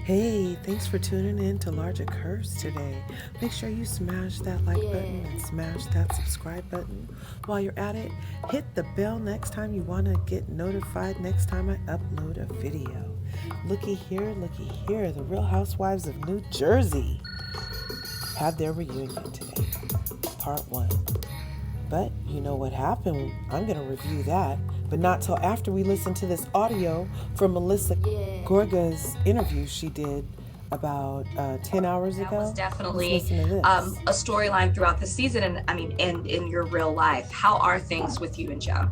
Hey, thanks for tuning in to Larger Curves today. Make sure you smash that like button and smash that subscribe button. While you're at it, hit the bell next time you want to get notified next time I upload a video. Looky here, the Real Housewives of New Jersey had their reunion today, part one. But you know what happened? I'm going to review that, but not till after we listen to this audio from Melissa Gorga's interview she did about 10 hours ago. That was definitely Let's listen to this. a storyline throughout the season, and in your real life. How are things with you and Joe?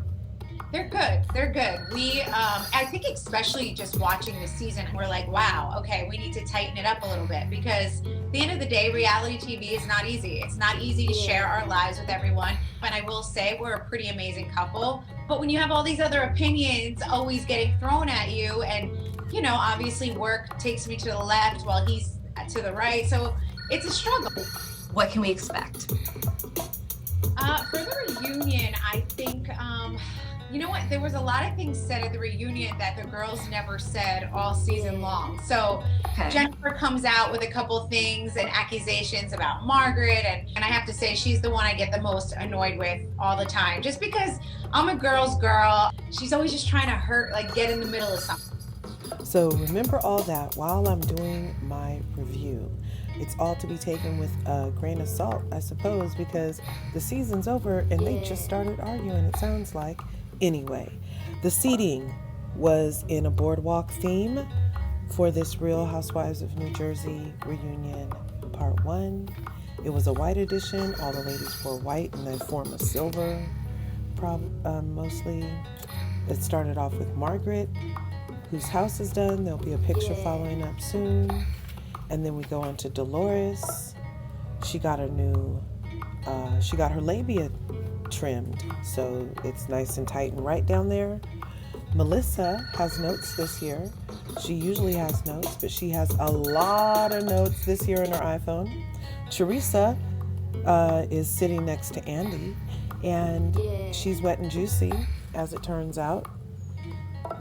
They're good. They're good. I think especially just watching this season, we're like, wow, okay, we need to tighten it up a little bit because at the end of the day, reality TV is not easy. It's not easy to share our lives with everyone. And I will say we're a pretty amazing couple. But when you have all these other opinions always getting thrown at you, and, obviously work takes me to the left while he's to the right. So it's a struggle. What can we expect? For the reunion, I think, you know what? There was a lot of things said at the reunion that the girls never said all season long. So Jennifer comes out with a couple things and accusations about Margaret. And I have to say, she's the one I get the most annoyed with all the time. Just because I'm a girl's girl. She's always just trying to get in the middle of something. So remember all that while I'm doing my review. It's all to be taken with a grain of salt, I suppose, because the season's over and they just started arguing, it sounds like. Anyway, the seating was in a boardwalk theme for this Real Housewives of New Jersey reunion part one. It was a white edition. All the ladies wore white and they form a silver, mostly. It started off with Margaret, whose house is done. There'll be a picture following up soon. And then we go on to Dolores. She got her labia trimmed, so it's nice and tight and right down there. Melissa has notes this year. She usually has notes, but she has a lot of notes this year on her iPhone. Teresa is sitting next to Andy, and she's wet and juicy, as it turns out.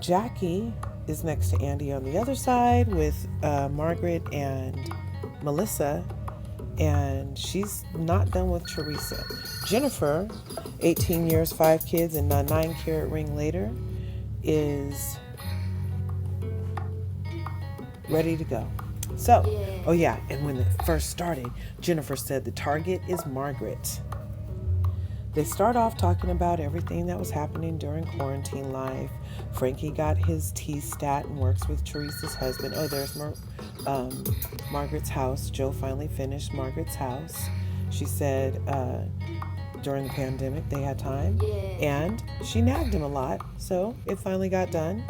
Jackie is next to Andy on the other side with Margaret and Melissa, and she's not done with Teresa. Jennifer, 18 years, 5 kids, and a 9-carat ring later, is ready to go. So, and when it first started, Jennifer said the target is Margaret. They start off talking about everything that was happening during quarantine life. Frankie got his T-stat and works with Teresa's husband. Oh, there's Margaret's house. Joe finally finished Margaret's house. She said during the pandemic they had time. And she nagged him a lot, so it finally got done.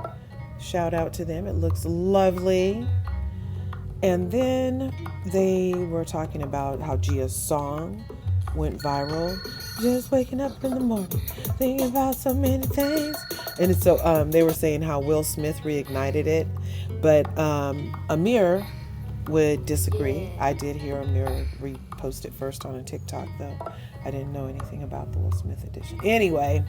Shout out to them. It looks lovely. And then they were talking about how Gia's song went viral. Just waking up in the morning, thinking about so many things. And so they were saying how Will Smith reignited it, but Amir would disagree. I did hear Amir repost it first on a TikTok, though. I didn't know anything about the Will Smith edition. Anyway,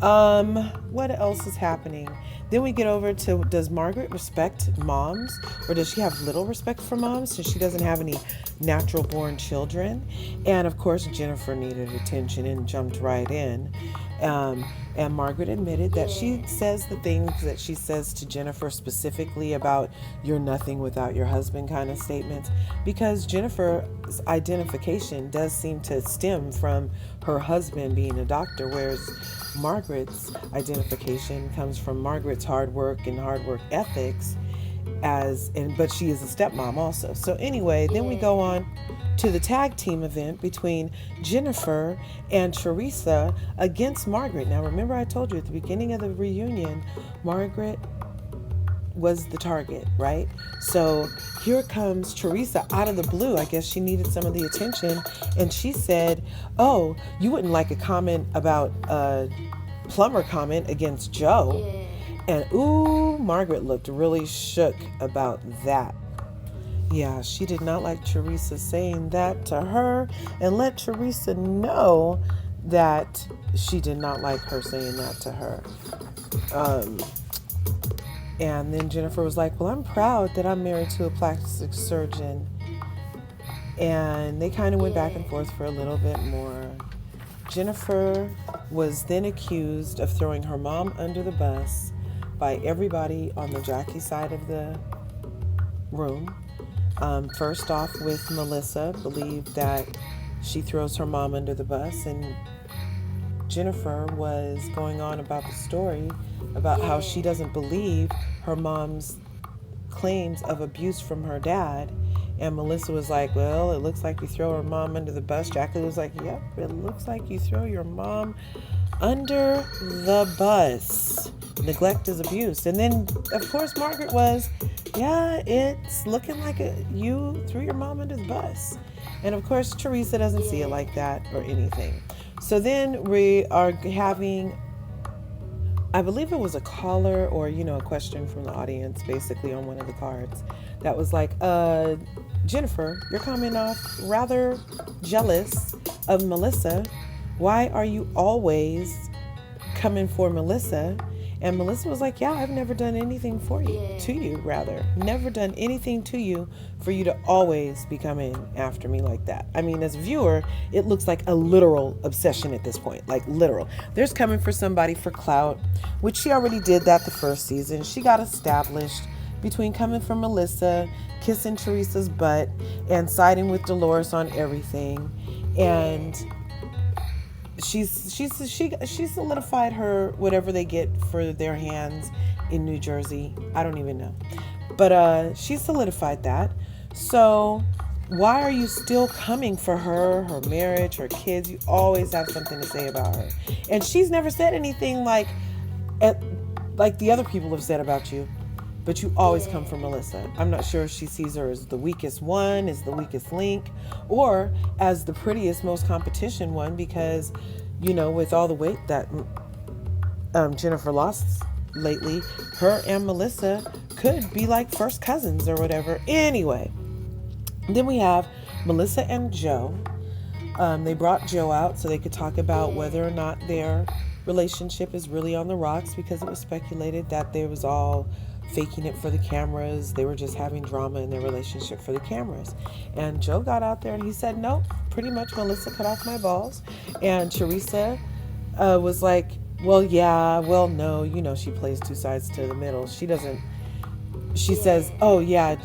what else is happening? Then we get over to, does Margaret respect moms, or does she have little respect for moms since she doesn't have any natural born children? And of course, Jennifer needed attention and jumped right in. And Margaret admitted that she says the things that she says to Jennifer specifically about you're nothing without your husband kind of statements, because Jennifer's identification does seem to stem from her husband being a doctor, whereas Margaret's identification comes from Margaret's hard work and hard work ethics, but she is a stepmom also. So anyway, then we go on to the tag team event between Jennifer and Teresa against Margaret. Now remember, I told you at the beginning of the reunion, Margaret was the target, right? So here comes Teresa out of the blue. I guess she needed some of the attention, and she said, oh, you wouldn't like a comment about a plumber comment against Joe. And ooh, Margaret looked really shook about that. Yeah, she did not like Teresa saying that to her, and let Teresa know that she did not like her saying that to her. And then Jennifer was like, well, I'm proud that I'm married to a plastic surgeon. And they kind of went back and forth for a little bit more. Jennifer was then accused of throwing her mom under the bus by everybody on the Jackie side of the room. First off with Melissa, believed that she throws her mom under the bus, and Jennifer was going on about the story about how she doesn't believe her mom's claims of abuse from her dad. And Melissa was like, well, it looks like you throw her mom under the bus. Jackie was like, yep, it looks like you throw your mom under the bus. Neglect is abuse. And then, of course, Margaret was, yeah, it's looking like you threw your mom under the bus. And, of course, Teresa doesn't see it like that or anything. So then we are having, I believe it was a caller or, a question from the audience basically on one of the cards that was like, Jennifer, you're coming off rather jealous of Melissa. Why are you always coming for Melissa? And Melissa was like, yeah, I've never done anything never done anything to you for you to always be coming after me like that. I mean, as a viewer, it looks like a literal obsession at this point, like literal. There's coming for somebody for clout, which she already did that the first season. She got established between coming for Melissa, kissing Teresa's butt, and siding with Dolores on everything. And she solidified her whatever they get for their hands in New Jersey. I don't even know. But she solidified that. So why are you still coming for her marriage, her kids? You always have something to say about her. And she's never said anything like the other people have said about you. But you always come for Melissa. I'm not sure if she sees her as the weakest one, as the weakest link, or as the prettiest, most competition one, because, with all the weight that Jennifer lost lately, her and Melissa could be like first cousins or whatever. Anyway, then we have Melissa and Joe. They brought Joe out so they could talk about whether or not their relationship is really on the rocks, because it was speculated that they was all faking it for the cameras. They were just having drama in their relationship for the cameras. And Joe got out there and he said, nope, pretty much Melissa cut off my balls. And Teresa was like, well, yeah, well, no, she plays two sides to the middle. She says, oh yeah,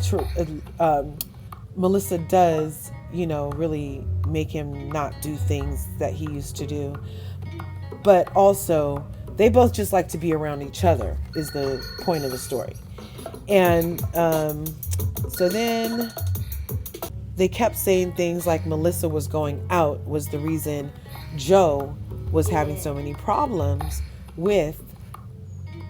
Melissa does, really make him not do things that he used to do. But also, they both just like to be around each other is the point of the story. And so then they kept saying things like Melissa was going out was the reason Joe was having so many problems with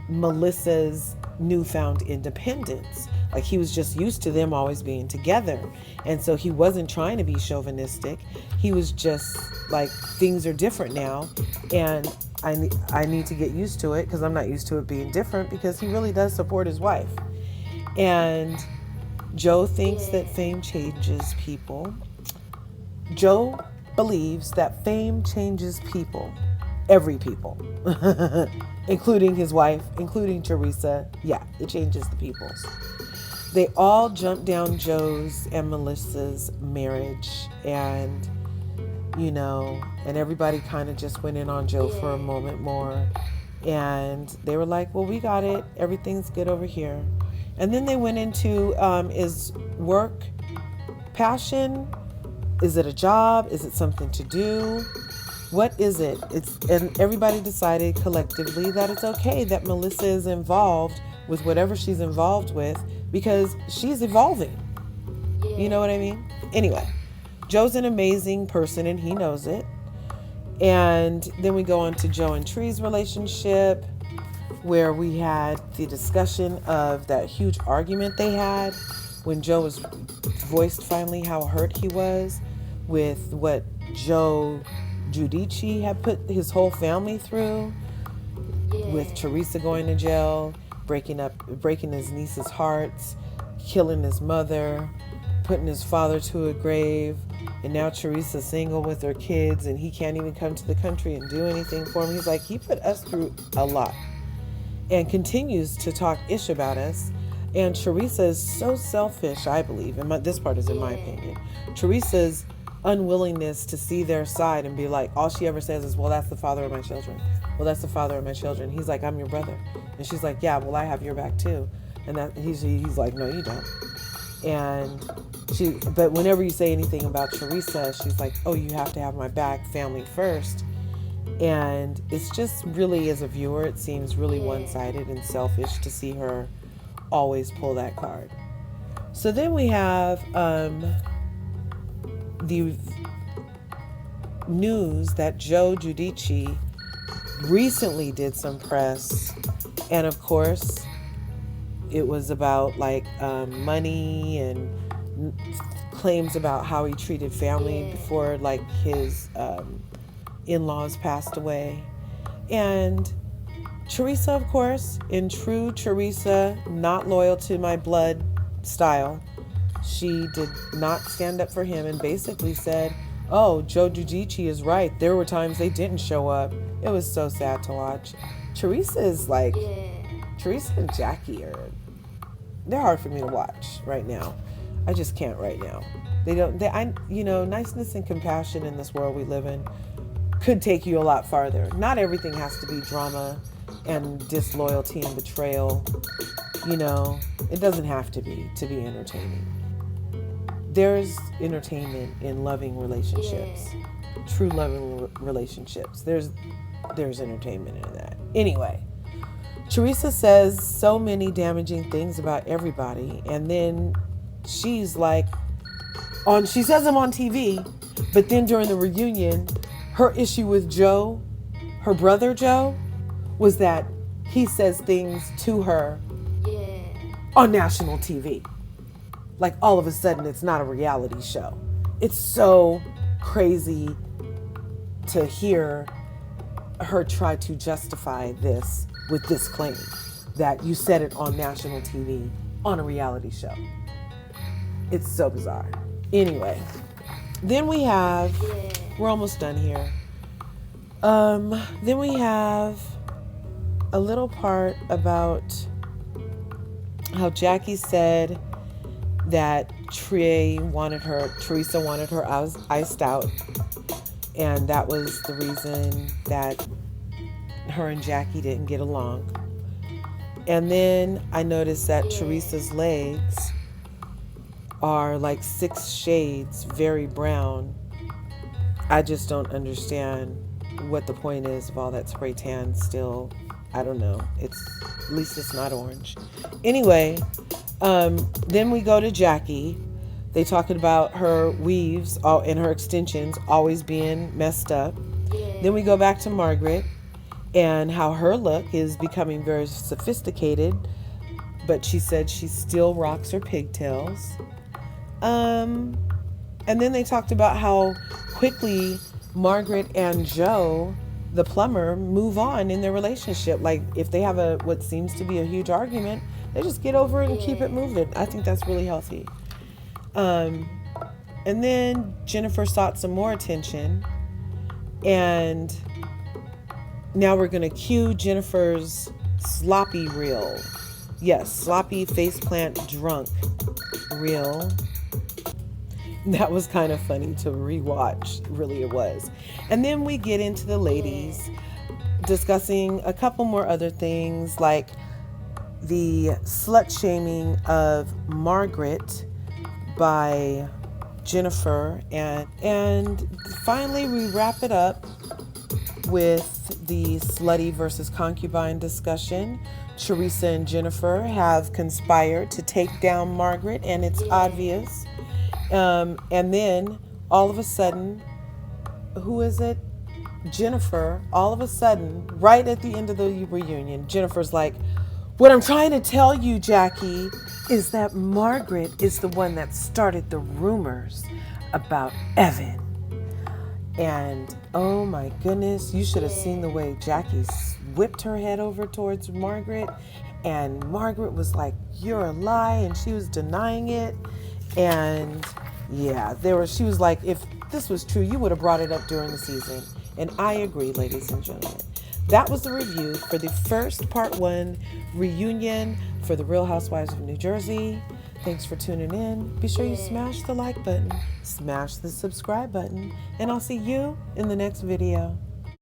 Melissa's newfound independence. Like he was just used to them always being together. And so he wasn't trying to be chauvinistic. He was just like, things are different now. And I need to get used to it because I'm not used to it being different, because he really does support his wife. And Joe thinks that fame changes people. Joe believes that fame changes people. Every people. Including his wife, including Teresa. Yeah, it changes the peoples. They all jumped down Joe's and Melissa's marriage, and and everybody kind of just went in on Joe for a moment more. And they were like, well, we got it. Everything's good over here. And then they went into, is work passion? Is it a job? Is it something to do? What is it? And everybody decided collectively that it's okay that Melissa is involved with whatever she's involved with, because she's evolving. You know what I mean? Anyway. Joe's an amazing person and he knows it. And then we go on to Joe and Tree's relationship, where we had the discussion of that huge argument they had when Joe was voiced finally how hurt he was with what Joe Giudice had put his whole family through, with Teresa going to jail, breaking his niece's hearts, killing his mother, putting his father to a grave. And now Teresa's single with her kids, and he can't even come to the country and do anything for him. He's like, he put us through a lot. and continues to talk ish about us. And Teresa is so selfish, I believe, and this part is in my opinion. Teresa's unwillingness to see their side and be like, all she ever says is, well, that's the father of my children. Well, that's the father of my children. He's like, I'm your brother. And she's like, yeah, well, I have your back too. And that he's like, no, you don't. But whenever you say anything about Teresa, she's like, oh, you have to have my back, family first. And it's just really, as a viewer, it seems really one-sided and selfish to see her always pull that card. So then we have the news that Joe Giudice recently did some press, and of course it was about like money and claims about how he treated family before like his in-laws passed away. And Teresa, of course, in true Teresa, not loyal to my blood style, she did not stand up for him and basically said, oh, Joe Giudice is right. There were times they didn't show up. It was so sad to watch. Teresa is like, Teresa and Jackie they're hard for me to watch right now. I just can't right now. Niceness and compassion in this world we live in could take you a lot farther. Not everything has to be drama and disloyalty and betrayal. It doesn't have to be entertaining. There's entertainment in loving relationships, true loving relationships. There's entertainment in that. Anyway, Teresa says so many damaging things about everybody, and then she's like, she says them on TV, but then during the reunion, her issue with Joe, her brother Joe, was that he says things to her on national TV. Like all of a sudden it's not a reality show. It's so crazy to hear her try to justify this with this claim that you said it on national TV on a reality show. It's so bizarre. Anyway, then we have, we're almost done here. Then we have a little part about how Jackie said that Teresa wanted her iced out, and that was the reason that her and Jackie didn't get along. And then I noticed that Teresa's legs are like 6 shades very brown. I just don't understand what the point is of all that spray tan still. I don't know. At least it's not orange. Anyway, then we go to Jackie. They talking about her weaves and her extensions always being messed up. Then we go back to Margaret and how her look is becoming very sophisticated, but she said she still rocks her pigtails. And then they talked about how quickly Margaret and Joe, the plumber, move on in their relationship. Like if they have what seems to be a huge argument, they just get over it and keep it moving. I think that's really healthy. And then Jennifer sought some more attention, and now we're going to cue Jennifer's sloppy reel. Yes, sloppy faceplant drunk reel. That was kind of funny to rewatch. Really, it was. And then we get into the ladies discussing a couple more other things, like the slut shaming of Margaret by Jennifer, and finally we wrap it up with the slutty versus concubine discussion. Teresa and Jennifer have conspired to take down Margaret, and it's obvious. And then all of a sudden, who is it? Jennifer, all of a sudden, right at the end of the reunion, Jennifer's like, what I'm trying to tell you, Jackie, is that Margaret is the one that started the rumors about Evan. And oh my goodness, you should have seen the way Jackie whipped her head over towards Margaret. And Margaret was like, you're a lie. And she was denying it. And yeah, she was like, if this was true, you would have brought it up during the season. And I agree, ladies and gentlemen. that was the review for the first part 1 reunion for the Real Housewives of New Jersey. Thanks for tuning in. Be sure you smash the like button, smash the subscribe button, and I'll see you in the next video.